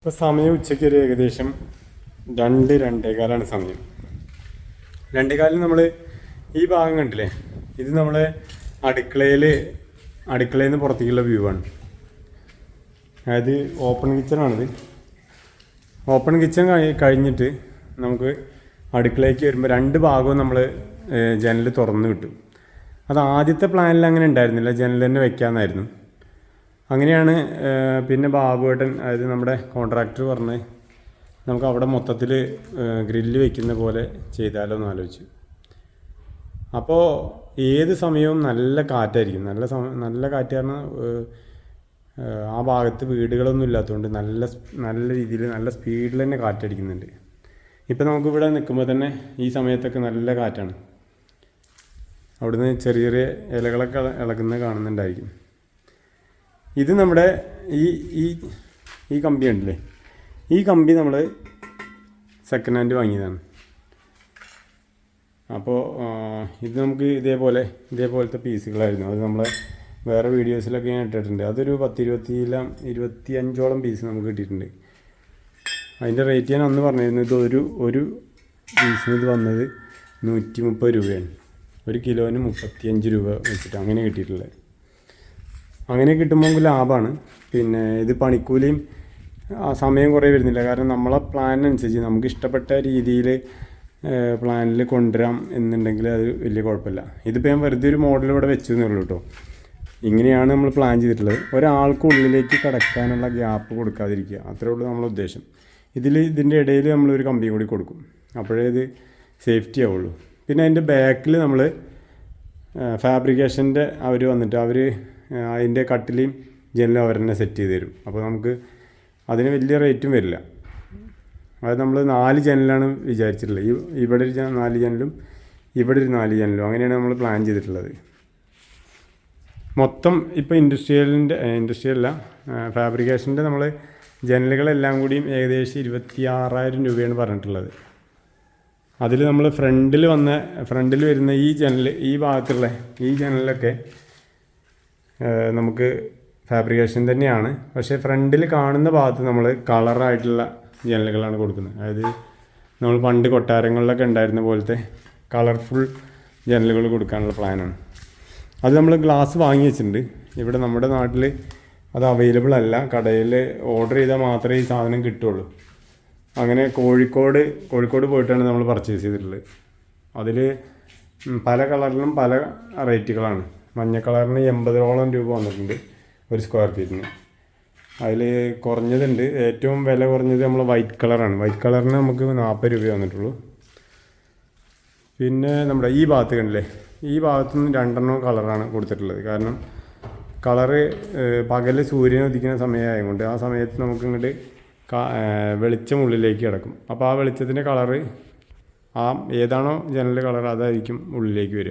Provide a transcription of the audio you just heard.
ഇപ്പോൾ സമയം ഉച്ചയ്ക്ക് ഒരു ഏകദേശം 2-2:15 സമയം. 2:15 നമ്മൾ ഈ ഭാഗം കണ്ടില്ലേ, ഇത് നമ്മളെ അടുക്കളയിൽ നിന്ന് പുറത്തേക്കുള്ള വ്യൂ ആണ്. അതായത് ഓപ്പൺ കിച്ചണാണിത്. ഓപ്പൺ കിച്ചൺ കഴിഞ്ഞിട്ട് നമുക്ക് അടുക്കളയ്ക്ക് വരുമ്പോൾ 2 ഭാഗവും നമ്മൾ ജനൽ തുറന്ന് കിട്ടും. അത് ആദ്യത്തെ പ്ലാനിൽ അങ്ങനെ ഉണ്ടായിരുന്നില്ല, ജനൽ തന്നെ വെക്കാമെന്നായിരുന്നു. അങ്ങനെയാണ് പിന്നെ ബാബുവേട്ടൻ, അതായത് നമ്മുടെ കോൺട്രാക്ടർ പറഞ്ഞ് നമുക്ക് അവിടെ മൊത്തത്തിൽ ഗ്രില്ല് വെക്കുന്ന പോലെ ചെയ്താലോ എന്ന് ആലോചിച്ചു. അപ്പോൾ ഏത് സമയവും നല്ല കാറ്റായിരിക്കും. നല്ല കാറ്റ് കാരണം ആ ഭാഗത്ത് വീടുകളൊന്നും ഇല്ലാത്തതുകൊണ്ട് നല്ല രീതിയിൽ നല്ല സ്പീഡിൽ തന്നെ കാറ്റടിക്കുന്നുണ്ട്. ഇപ്പം നമുക്കിവിടെ നിൽക്കുമ്പോൾ തന്നെ ഈ സമയത്തൊക്കെ നല്ല കാറ്റാണ്. അവിടുന്ന് ചെറിയ ചെറിയ ഇലകളൊക്കെ ഇളകുന്നത് കാണുന്നുണ്ടായിരിക്കും. ഇത് നമ്മുടെ ഈ കമ്പി ഉണ്ടല്ലേ, ഈ കമ്പി നമ്മൾ സെക്കൻഡ് ഹാൻഡ് വാങ്ങിയതാണ്. അപ്പോൾ ഇത് നമുക്ക് ഇതേപോലത്തെ പീസുകളായിരുന്നു. അത് നമ്മളെ വേറെ വീഡിയോസിലൊക്കെ ഞാൻ ഇട്ടിട്ടുണ്ട്. അതൊരു 25ഓളം പീസ് നമുക്ക് കിട്ടിയിട്ടുണ്ട്. അതിൻ്റെ റേറ്റ് ഞാൻ അന്ന് പറഞ്ഞിരുന്നു. ഇത് ഒരു പീസിന് ഇത് വന്നത് 130 രൂപയാണ്. 1 കിലോന് 35 രൂപ വെച്ചിട്ട് അങ്ങനെ കിട്ടിയിട്ടുള്ളത്. അങ്ങനെ കിട്ടുമ്പോൾ ലാഭമാണ്. പിന്നെ ഇത് പണിക്കൂലിയും സമയം കുറേ വരുന്നില്ല. കാരണം നമ്മളെ പ്ലാനിനനുസരിച്ച് നമുക്ക് ഇഷ്ടപ്പെട്ട രീതിയിൽ പ്ലാനിൽ കൊണ്ടുവരാം എന്നുണ്ടെങ്കിൽ അത് വലിയ കുഴപ്പമില്ല. ഇതിപ്പോൾ ഞാൻ വെറുതെ ഒരു മോഡൽ ഇവിടെ വെച്ചു എന്നേ ഉള്ളൂ കേട്ടോ. ഇങ്ങനെയാണ് നമ്മൾ പ്ലാൻ ചെയ്തിട്ടുള്ളത്. ഒരാൾക്ക് ഉള്ളിലേക്ക് കടക്കാനുള്ള ഗ്യാപ്പ് കൊടുക്കാതിരിക്കുക, അത്രേ ഉള്ളൂ നമ്മളെ ഉദ്ദേശം. ഇതിൻ്റെ ഇടയിൽ നമ്മളൊരു കമ്പി കൂടി കൊടുക്കും, അപ്പോഴേ ഇത് സേഫ്റ്റി ആവുള്ളൂ. പിന്നെ അതിൻ്റെ ബാക്കിൽ നമ്മൾ ഫാബ്രിക്കേഷൻ്റെ അവർ വന്നിട്ട് അതിൻ്റെ കട്ടിലും ജനലും അവർ തന്നെ സെറ്റ് ചെയ്ത് തരും. അപ്പോൾ നമുക്ക് അതിന് വലിയ റേറ്റും വരില്ല. അത് നമ്മൾ 4 ജനലാണ് വിചാരിച്ചിട്ടുള്ളത്. ഇവിടെ ഒരു 4 ജനലും ഇവിടെ ഒരു 4 ജനലും, അങ്ങനെയാണ് നമ്മൾ പ്ലാൻ ചെയ്തിട്ടുള്ളത്. മൊത്തം ഇപ്പോൾ ഇൻഡസ്ട്രിയലല്ല ഫാബ്രിക്കേഷൻ്റെ നമ്മൾ ജനലുകളെല്ലാം കൂടിയും ഏകദേശം 26,000 രൂപയാണ് പറഞ്ഞിട്ടുള്ളത്. അതിൽ നമ്മൾ ഫ്രണ്ടിൽ വരുന്ന ഈ ഭാഗത്തുള്ള ഈ ജനലിലൊക്കെ നമുക്ക് ഫാബ്രിക്കേഷൻ തന്നെയാണ്. പക്ഷേ ഫ്രണ്ടിൽ കാണുന്ന ഭാഗത്ത് നമ്മൾ കളറായിട്ടുള്ള ജനലുകളാണ് കൊടുക്കുന്നത്. അതായത് നമ്മൾ പണ്ട് കൊട്ടാരങ്ങളിലൊക്കെ ഉണ്ടായിരുന്ന പോലത്തെ കളർഫുൾ ജനലുകൾ കൊടുക്കാനുള്ള പ്ലാനാണ്. അത് നമ്മൾ ഗ്ലാസ് വാങ്ങി വെച്ചിട്ടുണ്ട്. ഇവിടെ നമ്മുടെ നാട്ടിൽ അത് അവൈലബിൾ അല്ല. കടയിൽ ഓർഡർ ചെയ്താൽ മാത്രമേ ഈ സാധനം കിട്ടുള്ളൂ. അങ്ങനെ കോഴിക്കോട് പോയിട്ടാണ് നമ്മൾ പർച്ചേസ് ചെയ്തിട്ടുള്ളത്. അതിൽ പല കളറിലും പല റേറ്റുകളാണ്. മഞ്ഞ കളറിന് 80ഓളം രൂപ വന്നിട്ടുണ്ട് ഒരു സ്ക്വയർ ഫീറ്റിന്. അതിൽ കുറഞ്ഞതുണ്ട്. ഏറ്റവും വില കുറഞ്ഞത് നമ്മൾ വൈറ്റ് കളറാണ്. വൈറ്റ് കളറിന് നമുക്ക് 40 രൂപ വന്നിട്ടുള്ളൂ. പിന്നെ നമ്മുടെ ഈ ഭാഗത്ത് കണ്ടില്ലേ, ഈ ഭാഗത്തു നിന്ന് 2 കളറാണ് കൊടുത്തിട്ടുള്ളത്. കാരണം കളറ് പകൽ സൂര്യൻ ഉദിക്കുന്ന സമയമായതുകൊണ്ട് ആ സമയത്ത് നമുക്ക് ഇങ്ങോട്ട് വെളിച്ചം ഉള്ളിലേക്ക് കിടക്കും. അപ്പോൾ ആ വെളിച്ചത്തിൻ്റെ കളറ് ഏതാണോ ജനലിൻ്റെ കളർ അതായിരിക്കും ഉള്ളിലേക്ക് വരിക.